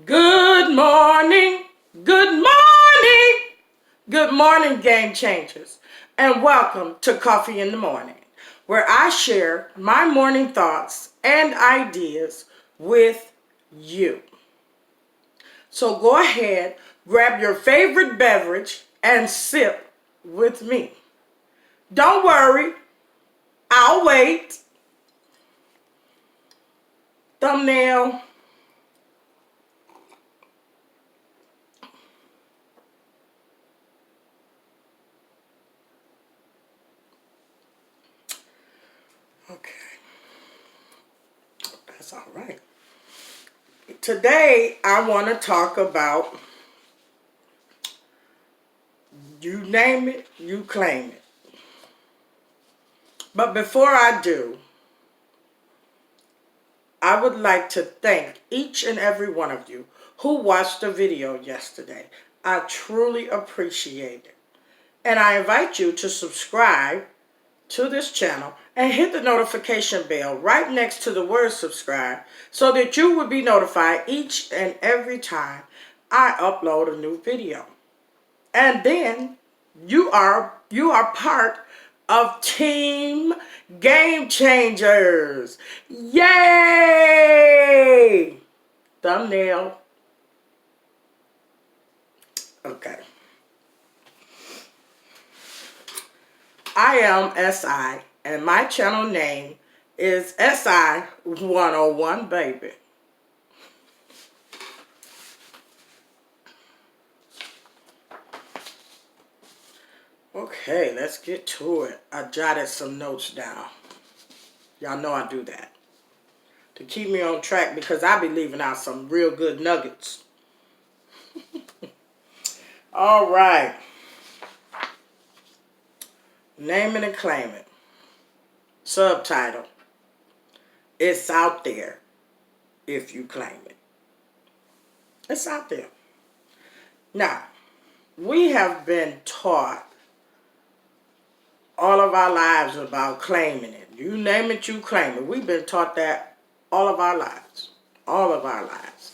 Good morning, good morning, good morning, game changers, and welcome to Coffee in the Morning, where I share my morning thoughts and ideas with you. So go ahead, grab your favorite beverage, and sip with me. Don't worry, I'll wait. Thumbnail. Okay, that's all right. Today, I want to talk about you name it, you claim it. But before I do, I would like to thank each and every one of you who watched the video yesterday. I truly appreciate it. And I invite you to subscribe to this channel and hit the notification bell right next to the word subscribe so that you will be notified each and every time I upload a new video. And then you are part of Team Game Changers. Yay! Thumbnail. Okay. I am SI, and my channel name is SI 101 Baby. Okay, let's get to it. I jotted some notes down. Y'all know I do that to keep me on track because I be leaving out some real good nuggets. All right. Name it and claim it. Subtitle. It's out there if you claim it. It's out there. Now, we have been taught all of our lives about claiming it. You name it, you claim it. We've been taught that all of our lives. All of our lives.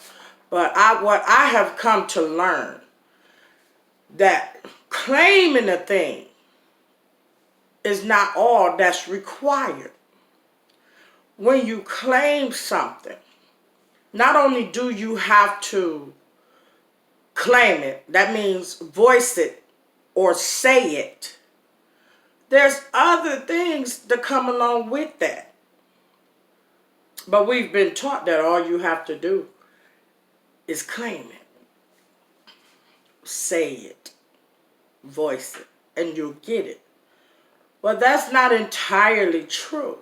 But what I have come to learn, that claiming a thing is not all that's required. When you claim something, not only do you have to claim it, that means voice it or say it, there's other things that come along with that. But we've been taught that all you have to do is claim it, say it, voice it, and you'll get it. But that's not entirely true.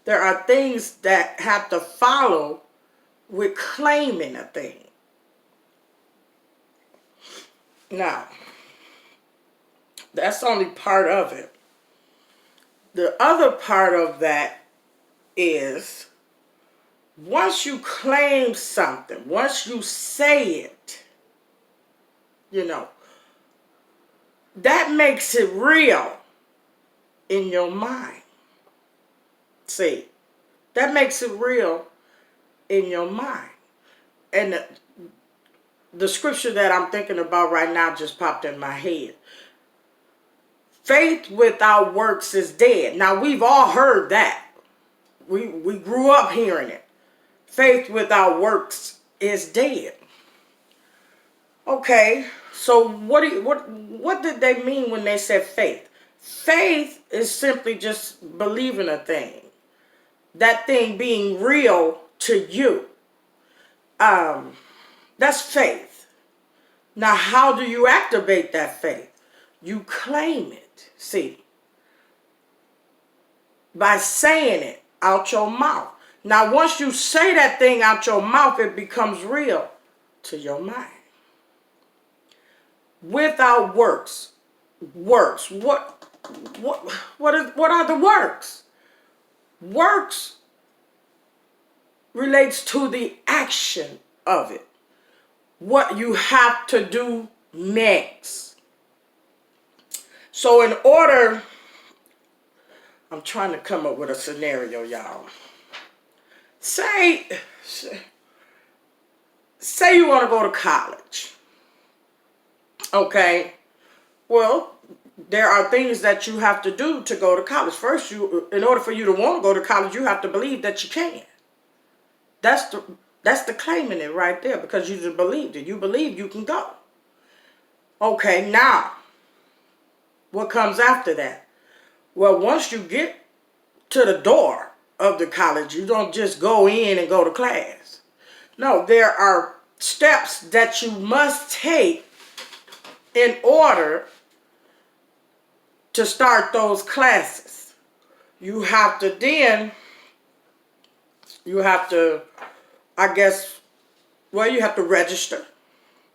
There are things that have to follow with claiming a thing. Now, that's only part of it. The other part of that is once you claim something, once you say it, that makes it real in your mind. See, that makes it real in your mind. And the scripture that I'm thinking about right now just popped in my head. Faith without works is dead. Now, we've all heard that. We grew up hearing it. Faith without works is dead. Okay, so what did they mean when they said faith? Faith is simply just believing a thing. That thing being real to you. That's faith. Now, how do you activate that faith? You claim it. See, by saying it out your mouth. Now, once you say that thing out your mouth, it becomes real to your mind. Without works. Works. What are the works? Works relates to the action of it. What you have to do next. So in order, I'm trying to come up with a scenario, y'all. Say say you want to go to college. Okay. Well, there are things that you have to do to go to college. First, in order for you to want to go to college, you have to believe that you can. That's the claiming it right there, because you just believed it. You believe you can go. Okay, now, what comes after that? Well, once you get to the door of the college, you don't just go in and go to class. No, there are steps that you must take in order to start those classes. You have to I guess, well, you have to register.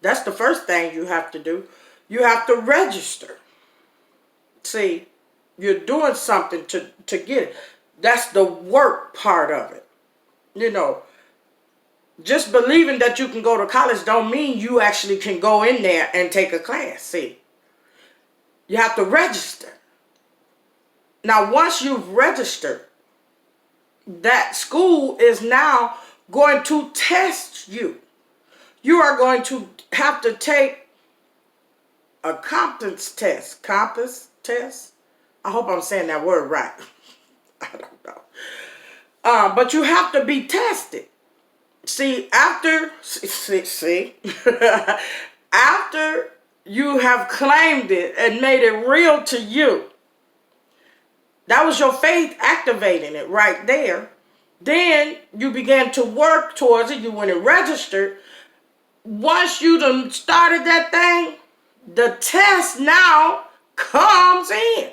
That's the first thing you have to do. You have to register. See, you're doing something to get it. That's the work part of it. You know, just believing that you can go to college don't mean you actually can go in there and take a class. See, you have to register. Now, once you've registered, that school is now going to test you. You are going to have to take a competence test. Compass test? I hope I'm saying that word right. I don't know. But you have to be tested. See, after after you have claimed it and made it real to you, that was your faith activating it right there. Then you began to work towards it. You went and registered. Once you done started that thing, the test now comes in.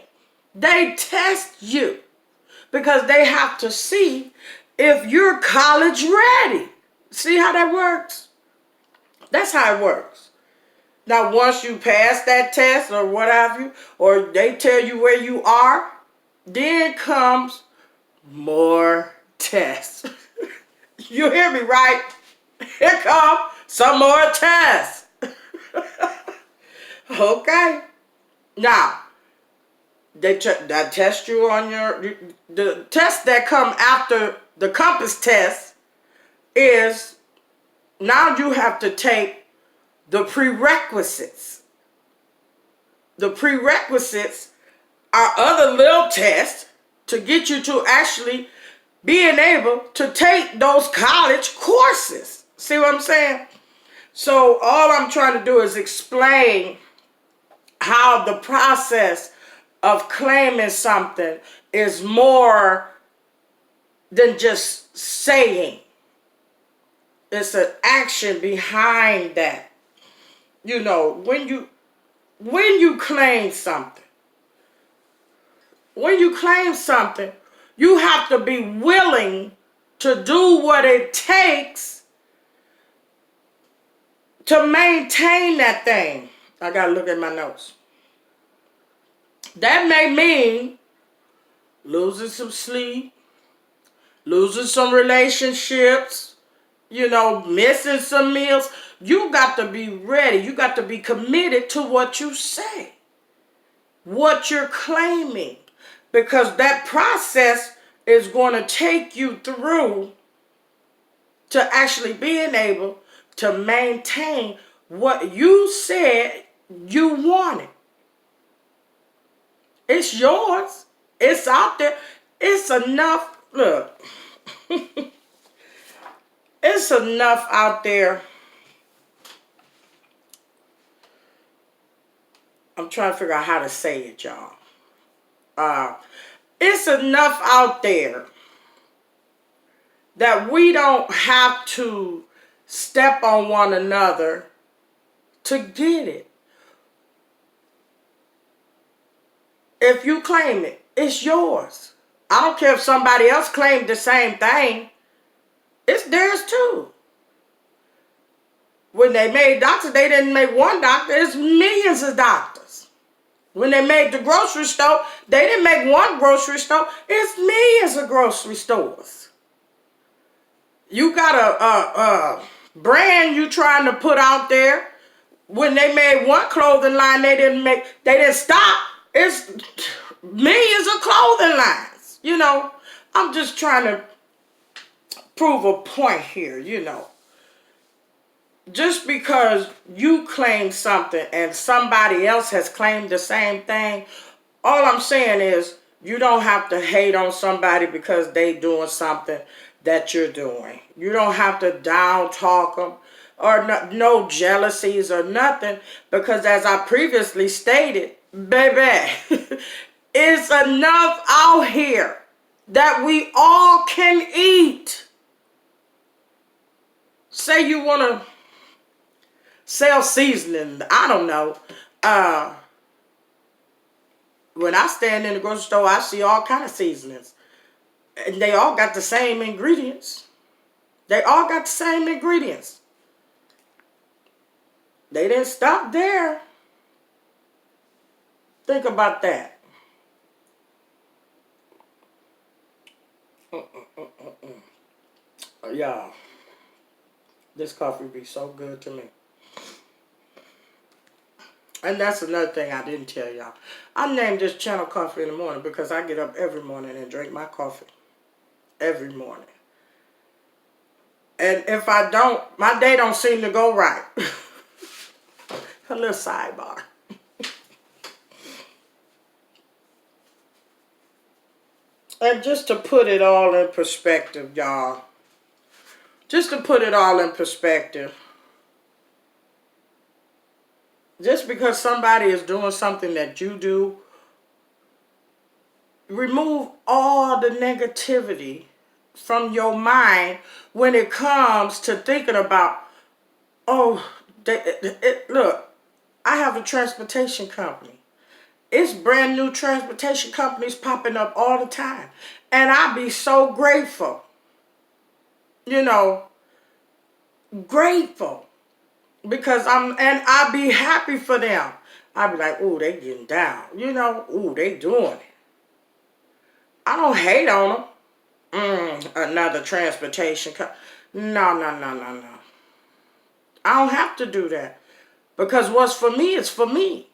They test you because they have to see if you're college ready. See how that works? That's how it works. Now, once you pass that test or what have you, or they tell you where you are, then comes more tests. You hear me, right? Here come some more tests. Okay. Now, they test you on the tests that come after the compass test is now you have to take the prerequisites. The prerequisites are other little tests to get you to actually being able to take those college courses. See what I'm saying? So all I'm trying to do is explain how the process of claiming something is more than just saying. It's an action behind that. You know, when you claim something, you have to be willing to do what it takes to maintain that thing. I gotta look at my notes. That may mean losing some sleep, losing some relationships, missing some meals. You got to be ready. You got to be committed to what you say, what you're claiming, because that process is going to take you through to actually being able to maintain what you said you wanted. It's yours. It's out there. It's enough. Look, it's enough out there. I'm trying to figure out how to say it, y'all. It's enough out there that we don't have to step on one another to get it. If you claim it, it's yours. I don't care if somebody else claimed the same thing. It's theirs too. When they made doctors, they didn't make one doctor. It's millions of doctors. When they made the grocery store, they didn't make one grocery store. It's millions of grocery stores. You got a brand you trying to put out there. When they made one clothing line, they didn't stop. It's millions of clothing lines. I'm just trying to prove a point here, just because you claim something and somebody else has claimed the same thing, all I'm saying is you don't have to hate on somebody because they doing something that you're doing. You don't have to down talk them or no jealousies or nothing, because as I previously stated, baby, it's enough out here that we all can eat. Say you want to sell seasoning, I don't know. When I stand in the grocery store, I see all kind of seasonings. And they all got the same ingredients. They all got the same ingredients. They didn't stop there. Think about that. Y'all, this coffee be so good to me. And that's another thing I didn't tell y'all. I named this channel Coffee in the Morning because I get up every morning and drink my coffee. Every morning. And if I don't, my day don't seem to go right. A little sidebar. And just to put it all in perspective, y'all. Just to put it all in perspective. Just because somebody is doing something that you do, remove all the negativity from your mind when it comes to thinking about, oh, look, I have a transportation company. It's brand new transportation companies popping up all the time. And I be so grateful. You know, grateful. Because I be happy for them. I be like, ooh, they getting down. You know, ooh, they doing it. I don't hate on them. Another transportation company. No. I don't have to do that. Because what's for me is for me.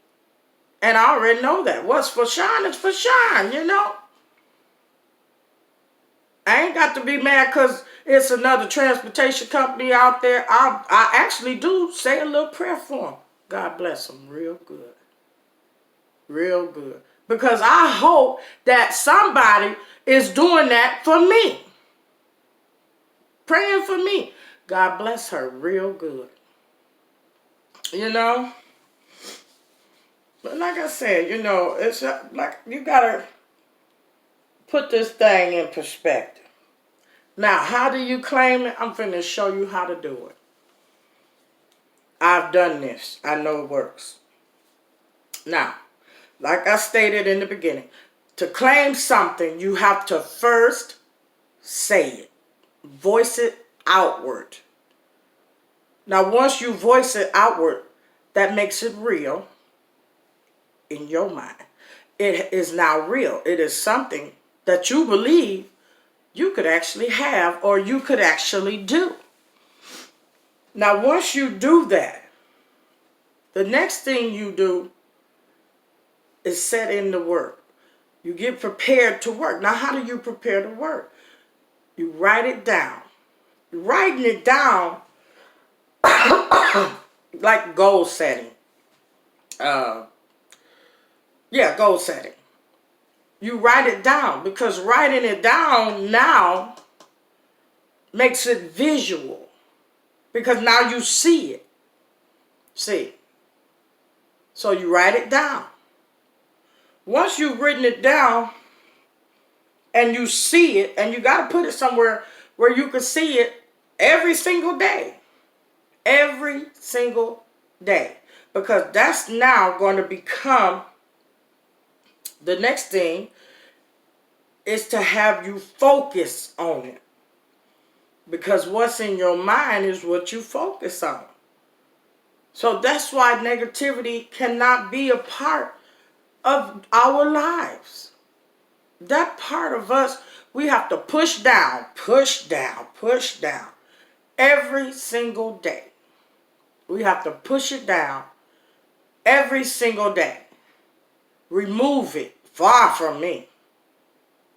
And I already know that. What's for Sean is for Sean, you know. I ain't got to be mad because it's another transportation company out there. I actually do say a little prayer for them. God bless them real good. Real good. Because I hope that somebody is doing that for me. Praying for me. God bless her real good. You know? But like I said, you know, it's like you got to put this thing in perspective. Now, how do you claim it? I'm finna show you how to do it. I've done this. I know it works. Now, like I stated in the beginning, to claim something, you have to first say it. Voice it outward. Now, once you voice it outward, that makes it real in your mind. It is now real. It is something that you believe you could actually have or you could actually do. Now, once you do that, the next thing you do is set in the work. You get prepared to work. Now, how do you prepare to work? You write it down. Writing it down like goal setting. Goal setting. You write it down because writing it down now makes it visual because now you see it. See? So you write it down. Once you've written it down and you see it, and you got to put it somewhere where you can see it every single day. Every single day. Because that's now going to become the next thing is to have you focus on it. Because what's in your mind is what you focus on. So that's why negativity cannot be a part of our lives. That part of us, we have to push down every single day. We have to push it down every single day. Remove it. Far from me.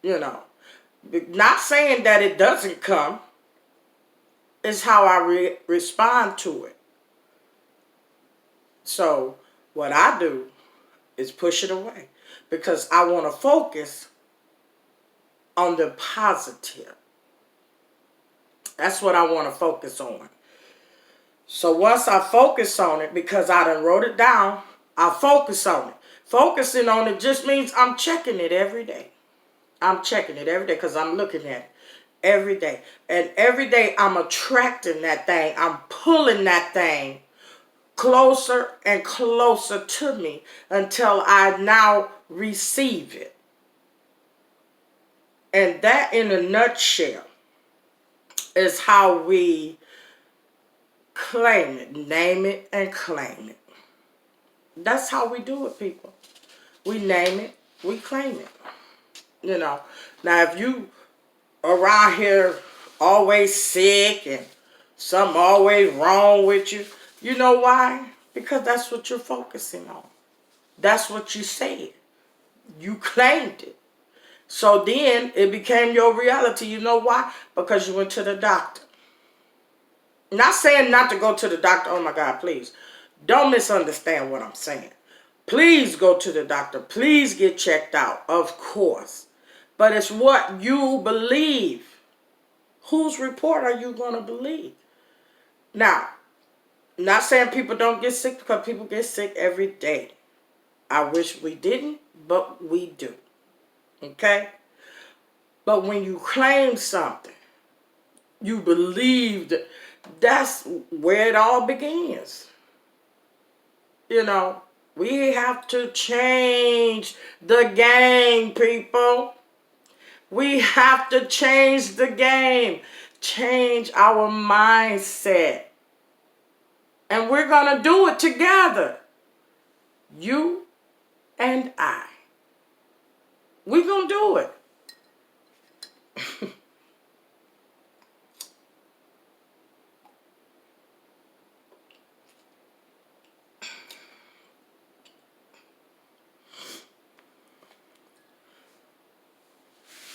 You know. Not saying that it doesn't come. It's how I respond to it. So what I do is push it away because I want to focus on the positive. That's what I want to focus on. So once I focus on it, because I done wrote it down, I focus on it. Focusing on it just means I'm checking it every day. I'm checking it every day because I'm looking at it every day. And every day I'm attracting that thing. I'm pulling that thing closer and closer to me until I now receive it. And that, in a nutshell, is how we claim it, name it, and claim it. That's how we do it, people. We name it, we claim it. You know, now if you around here always sick and something always wrong with you, you know why? Because that's what you're focusing on. That's what you said. You claimed it. So then it became your reality. You know why? Because you went to the doctor. Not saying not to go to the doctor. Oh my God, please. Don't misunderstand what I'm saying. Please go to the doctor. Please get checked out, of course. But it's what you believe. Whose report are you going to believe? Now, not saying people don't get sick, because people get sick every day. I wish we didn't, but we do. Okay? But when you claim something, you believe that, that's where it all begins. You know, we have to change the game, people. We have to change the game. Change our mindset. And we're going to do it together. You and I. We're going to do it.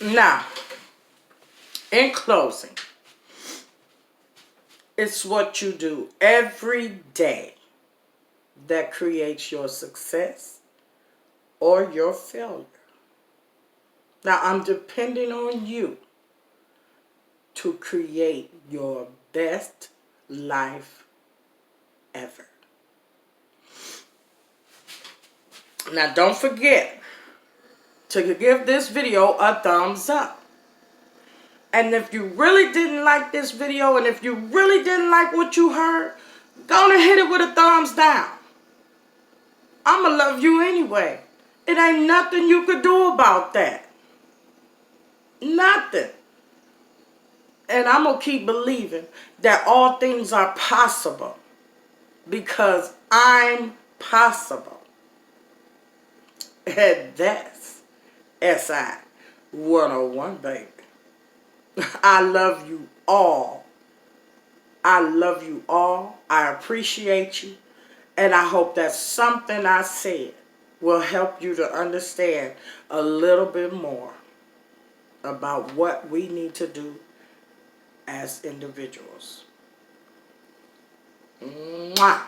Now, in closing, it's what you do every day that creates your success or your failure. Now, I'm depending on you to create your best life ever. Now, don't forget to give this video a thumbs up. And if you really didn't like this video, and if you really didn't like what you heard, go and hit it with a thumbs down. I'ma love you anyway. It ain't nothing you could do about that. Nothing. And I'm going to keep believing that all things are possible because I'm possible. And that's SI 101, baby. I love you all. I love you all. I appreciate you. And I hope that something I said will help you to understand a little bit more about what we need to do as individuals. Mwah.